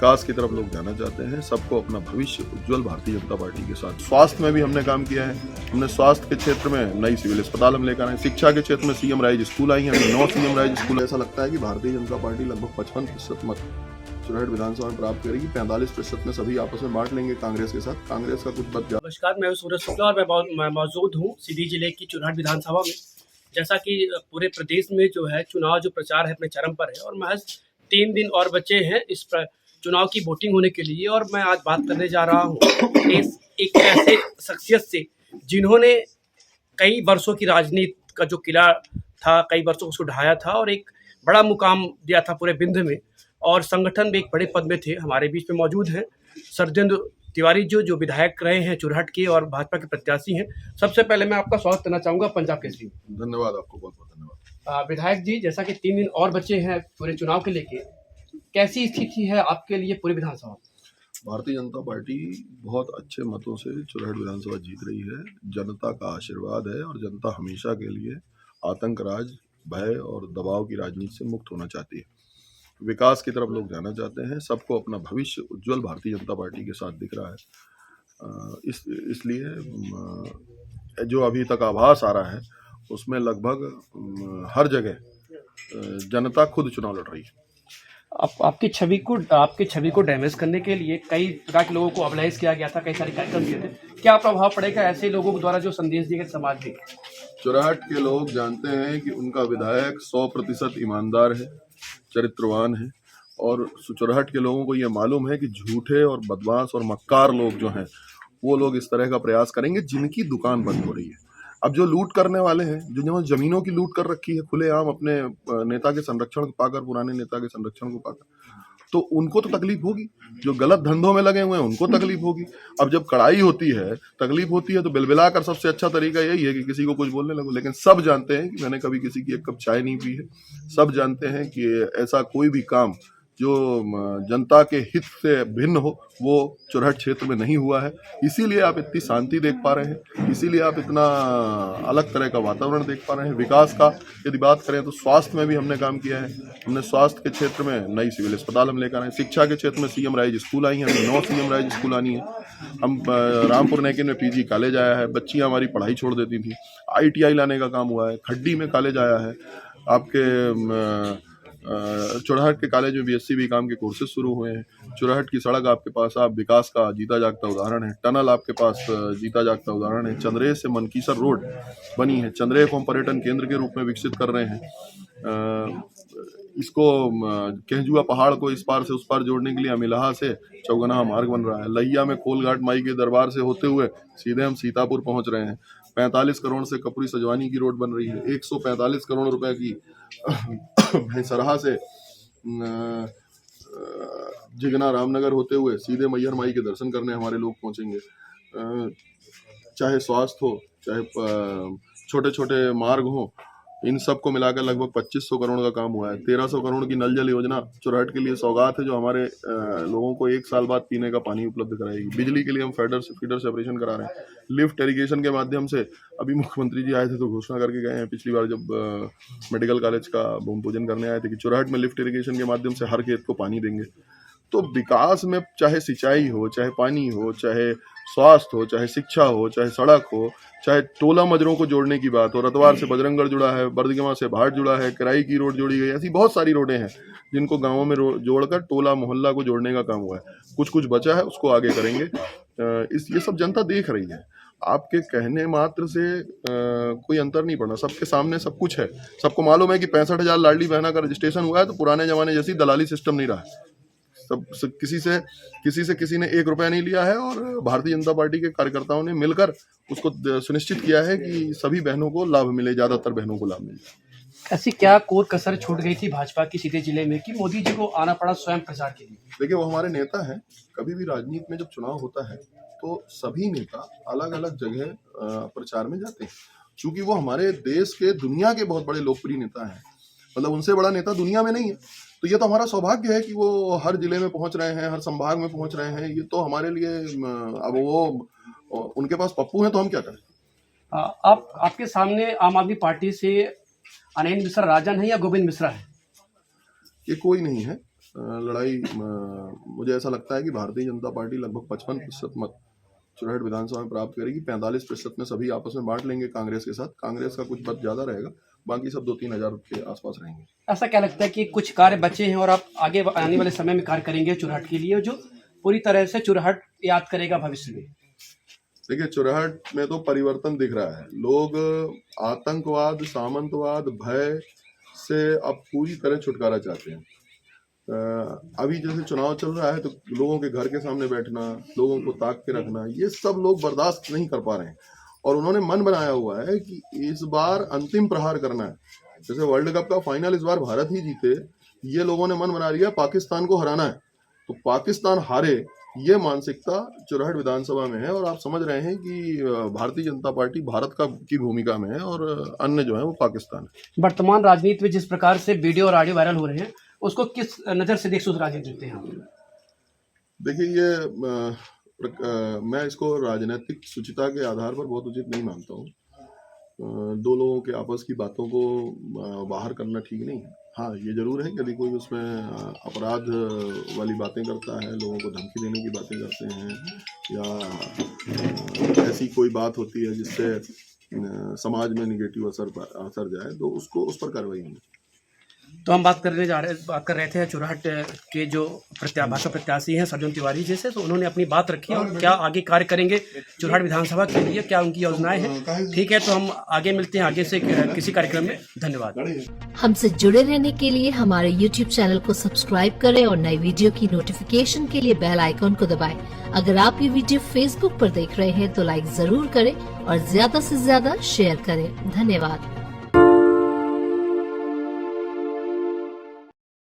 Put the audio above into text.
विकास की तरफ लोग जाना चाहते हैं, सबको अपना भविष्य उज्जवल भारतीय जनता पार्टी के साथ। स्वास्थ्य में भी हमने काम किया है, हमने स्वास्थ्य के क्षेत्र में नई सिविल अस्पताल हम लेकर आए, शिक्षा के क्षेत्र में सीएम राइज स्कूल आई हैं, 9 सीएम राइज स्कूल। ऐसा लगता है कि भारतीय जनता पार्टी लगभग 55% मत चुनाव विधानसभा में प्राप्त करेगी, 45% में सभी आपस में बांट लेंगे कांग्रेस के साथ। कांग्रेस का कुछ मत। नमस्कार, मैं सूरज शुक्ला और मैं मौजूद हूँ सीधी जिले की चुनाव विधानसभा में। जैसा कि पूरे प्रदेश में जो है चुनाव जो प्रचार है अपने चरम पर है और महज 3 दिन और बचे हैं इस चुनाव की वोटिंग होने के लिए। और मैं आज बात करने जा रहा हूँ एक ऐसे शख्सियत से जिन्होंने कई वर्षों की राजनीति का जो किला था, कई वर्षों को ढाया था और एक बड़ा मुकाम दिया था पूरे विंध्य में, और संगठन में एक बड़े पद में थे। हमारे बीच में मौजूद हैं शरदेंदु तिवारी जो विधायक रहे हैं चुरहट के और भाजपा के प्रत्याशी हैं। सबसे पहले मैं आपका स्वागत करना चाहूँगा पंजाब केसरी में। धन्यवाद, आपको बहुत बहुत धन्यवाद। विधायक जी, जैसा कि 3 दिन और बचे हैं पूरे चुनाव के लेके, कैसी स्थिति है आपके लिए पूरी विधानसभा? भारतीय जनता पार्टी बहुत अच्छे मतों से चुरहट विधानसभा जीत रही है। जनता का आशीर्वाद है और जनता हमेशा के लिए आतंक राज, भय और दबाव की राजनीति से मुक्त होना चाहती है। विकास की तरफ लोग जाना चाहते हैं, सबको अपना भविष्य उज्जवल भारतीय जनता पार्टी के साथ दिख रहा है। इसलिए जो अभी तक आभास आ रहा है उसमें लगभग हर जगह जनता खुद चुनाव लड़ रही है। आपकी छवि को डैमेज करने के लिए कई प्रकार के लोगों को अबलाइज किया गया था, कई सारे कार्यक्रम किए थे। क्या प्रभाव पड़ेगा ऐसे लोगों के द्वारा जो संदेश दिए गए समाज में? चुरहट के लोग जानते हैं कि उनका विधायक 100% ईमानदार है, चरित्रवान है, और चुरहट के लोगों को ये मालूम है कि झूठे और बदमाश और मक्कार लोग जो हैं वो लोग इस तरह का प्रयास करेंगे जिनकी दुकान बंद हो रही है। अब जो लूट करने वाले हैं, जो जमीनों की लूट कर रखी है खुलेआम अपने नेता के संरक्षण को पाकर, पुराने नेता के संरक्षण को पाकर, तो उनको तो तकलीफ होगी। जो गलत धंधों में लगे हुए हैं उनको तकलीफ होगी। अब जब कड़ाई होती है, तकलीफ होती है, तो बिलबिला कर सबसे अच्छा तरीका यही है कि किसी को कुछ बोलने लगो। लेकिन सब जानते हैं कि मैंने कभी किसी की एक कप चाय नहीं पी है। सब जानते हैं कि ऐसा कोई भी काम जो जनता के हित से भिन्न हो वो चुरहट क्षेत्र में नहीं हुआ है। इसीलिए आप इतनी शांति देख पा रहे हैं, इसीलिए आप इतना अलग तरह का वातावरण देख पा रहे हैं। विकास का यदि बात करें तो स्वास्थ्य में भी हमने काम किया है, हमने स्वास्थ्य के क्षेत्र में नई सिविल अस्पताल हम लेकर आए, शिक्षा के क्षेत्र में सीएम राइज स्कूल आई हैं, 9 सीएम राइज स्कूल आनी है। हम रामपुर नेकिन में पीजी कॉलेज आया है, बच्चियाँ हमारी पढ़ाई छोड़ देती थी, ITI लाने का काम हुआ है। खड्डी में कॉलेज आया है, आपके चुरहट के कॉलेज में BSc BCom के कोर्सेज शुरू हुए हैं। चुरहट की सड़क आपके पास आप विकास का जीता जागता उदाहरण है। टनल आपके पास जीता जागता उदाहरण है। चंद्रेय से मनकीसर रोड बनी है, चंद्रेय को हम पर्यटन केंद्र के रूप में विकसित कर रहे हैं। इसको केंजुआ पहाड़ को इस पार से उस पार जोड़ने के लिए अमिलाहा से चौगना मार्ग बन रहा है। लहिया में कोलघाट माई के दरबार से होते हुए सीधे हम सीतापुर पहुंच रहे हैं। 45 करोड़ से कपूरी सजवानी की रोड बन रही है। 145 करोड़ रुपए की भैंसरहा से जिगना रामनगर होते हुए सीधे मैहर माई के दर्शन करने हमारे लोग पहुंचेंगे। चाहे स्वास्थ्य हो, चाहे छोटे छोटे मार्ग हो, इन सब को मिलाकर लगभग 2500 करोड़ का काम हुआ है। 1300 करोड़ की नल जल योजना चुरहट के लिए सौगात है, जो हमारे लोगों को 1 साल बाद पीने का पानी उपलब्ध कराएगी। बिजली के लिए हम फीडर सेपरेशन करा रहे हैं। लिफ्ट इरिगेशन के माध्यम से अभी मुख्यमंत्री जी आए थे तो घोषणा करके गए हैं, पिछली बार जब मेडिकल कॉलेज का भूमि पूजन करने आए थे, कि चुरहट में लिफ्ट इरिगेशन के माध्यम से हर खेत को पानी देंगे। तो विकास में चाहे सिंचाई हो, चाहे पानी हो, चाहे स्वास्थ्य हो, चाहे शिक्षा हो, चाहे सड़क हो, चाहे टोला मजरों को जोड़ने की बात हो, रतवार से बजरंगगढ़ जुड़ा है, बर्दगमा से भाट जुड़ा है, कराई की रोड जोड़ी गई, ऐसी बहुत सारी रोडें हैं जिनको गांवों में जोड़कर टोला मोहल्ला को जोड़ने का काम हुआ है। कुछ कुछ बचा है, उसको आगे करेंगे। ये सब जनता देख रही है। आपके कहने मात्र से कोई अंतर नहीं पड़ना, सबके सामने सब कुछ है। सबको मालूम है कि 65,000 लाडली बहना का रजिस्ट्रेशन हुआ है, तो पुराने जमाने जैसी दलाली सिस्टम नहीं रहा। सब किसी ने 1 रुपया नहीं लिया है, और भारतीय जनता पार्टी के कार्यकर्ताओं ने मिलकर उसको सुनिश्चित किया है कि सभी बहनों को लाभ मिले, ज्यादातर बहनों को लाभ मिले। ऐसी क्या कोर कसर छूट गई थी भाजपा की सीधे जिले में कि मोदी जी को आना पड़ा स्वयं प्रचार के लिए? देखिए, वो हमारे नेता हैं। कभी भी राजनीति में जब चुनाव होता है तो सभी नेता अलग अलग जगह प्रचार में जाते हैं, क्योंकि वो हमारे देश के, दुनिया के बहुत बड़े लोकप्रिय नेता हैं। मतलब उनसे बड़ा नेता दुनिया में नहीं है। तो ये तो हमारा सौभाग्य है कि वो हर जिले में पहुंच रहे हैं, हर संभाग में पहुंच रहे हैं। ये तो हमारे लिए, अब वो उनके पास पप्पू हैं तो हम क्या करें। आपके सामने आम आदमी पार्टी से अनिल मिश्रा राजन है या गोविंद मिश्रा है? ये कोई नहीं है। लड़ाई मुझे ऐसा लगता है कि भारतीय जनता पार्टी लगभग 55% मत चुरहट विधानसभा में प्राप्त करेगी। 45% में सभी आपस में बांट लेंगे कांग्रेस के साथ। कांग्रेस का कुछ मत ज्यादा रहेगा, बाकी सब 2-3 हजार के आसपास रहेंगे। ऐसा क्या लगता है कि कुछ कार्य बचे हैं और आप आगे आने वाले समय में कार्य करेंगे चुरहट के लिए, जो पूरी तरह से चुरहट याद करेगा भविष्य में? देखिए, चुरहट में तो परिवर्तन दिख रहा है। लोग आतंकवाद, सामंतवाद, भय से अब पूरी तरह छुटकारा चाहते हैं। अभी जैसे चुनाव चल रहा है तो लोगों के घर के सामने बैठना, लोगों को ताक के रखना, ये सब लोग बर्दाश्त नहीं कर पा रहे हैं और उन्होंने मन बनाया हुआ है कि इस बार अंतिम प्रहार करना है। जैसे वर्ल्ड कप का फाइनल इस बार भारत ही जीते, ये लोगों ने मन बना लिया पाकिस्तान को हराना है, तो पाकिस्तान हारे, ये मानसिकता चुरहट विधानसभा में है। और आप समझ रहे हैं कि भारतीय जनता पार्टी भारत की भूमिका में है और अन्य जो है वो पाकिस्तान है। वर्तमान राजनीति में जिस प्रकार से वीडियो और ऑडियो वायरल हो रहे हैं, उसको किस नज़र से राजनीति देखते हैं आप? देखिए, ये मैं इसको राजनीतिक शुचिता के आधार पर बहुत उचित नहीं मानता हूँ। दो लोगों के आपस की बातों को बाहर करना ठीक नहीं है। हाँ, ये जरूर है कि यदि कोई उसमें अपराध वाली बातें करता है, लोगों को धमकी देने की बातें करते हैं, या ऐसी कोई बात होती है जिससे समाज में निगेटिव असर जाए, तो उसको उस पर कार्रवाई होगी। तो हम बात कर रहे थे चुरहट के जो भाजपा प्रत्याशी हैं सज्जन तिवारी जैसे, तो उन्होंने अपनी बात रखी और क्या आगे कार्य करेंगे चुरहट विधानसभा के लिए, क्या उनकी योजनाएं हैं। ठीक है, तो हम आगे मिलते हैं आगे से किसी कार्यक्रम में। धन्यवाद। हमसे जुड़े रहने के लिए हमारे YouTube चैनल को सब्सक्राइब करें और नई वीडियो की नोटिफिकेशन के लिए बेल आइकॉन को दबाएं। अगर आप ये वीडियो Facebook पर देख रहे हैं तो लाइक जरूर करें और ज्यादा से ज्यादा शेयर करें। धन्यवाद।